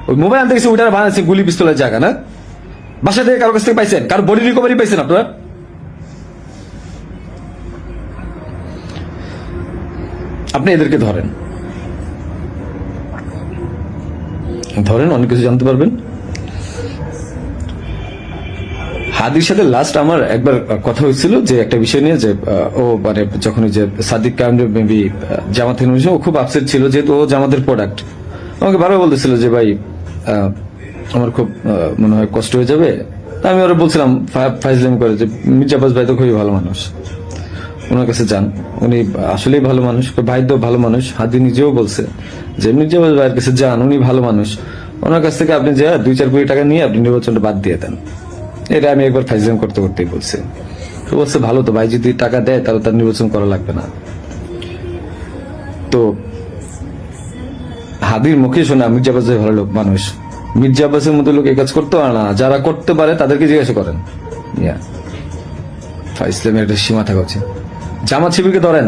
ওই মোবাইল আনতে গেছে ওইটা বানাচ্ছে গুলি পিস্তলের জায়গা না? বাসা থেকে কারোর কাছ থেকে পাইছেন? কারো বডি রিকভারি পাইছেন আপনারা? আপনি এদেরকে ধরেন, অনেক কিছু জানতে পারবেন। হাদির সাথে লাস্ট আমার একবার কথা হয়েছিল যে একটা বিষয় নিয়ে, যে ও মানে যখন ওই যে সাদিক কায়েম মেবি জামাত থেকে ও খুব আপসেট ছিল, যেহেতু ও জামাতের প্রোডাক্ট। আমাকে বারবার বলতেছিল যে ভাই আমার খুব মনে হয় কষ্ট হয়ে যাবে। তা আমি ওরা বলছিলাম ফাইজলাম করে যে মির্জা আব্বাস ভাই তো খুবই ভালো মানুষ, ওনার কাছে যান, উনি আসলেই ভালো মানুষ, ভাই তো ভালো মানুষ। হাদি নিজেও বলছে যে মির্জা আব্বাস ভাইয়ের কাছে যান, উনি ভালো মানুষ, ওনার কাছ থেকে আপনি যা 2-4 কোটি টাকা নিয়ে আপনি নির্বাচনটা বাদ দিয়ে দেন। এটা আমি একবার ফাইজলাম করতে করতেই বলছি। তো বলছে ভালো তো ভাই, যদি টাকা দেয় তাহলে তার নির্বাচন করা লাগবে না। তো হাদির মুখে শোনা মির্জা আব্বাস ভালো লোক মানুষ, মির্জা আব্বাসের মতো লোক এই কাজ করতে পারে না। যারা করতে পারে তাদেরকে জিজ্ঞাসা করেন। ইসলামের একটা সীমা থাকা উচিত। জামাত শিবিরকে ধরেন,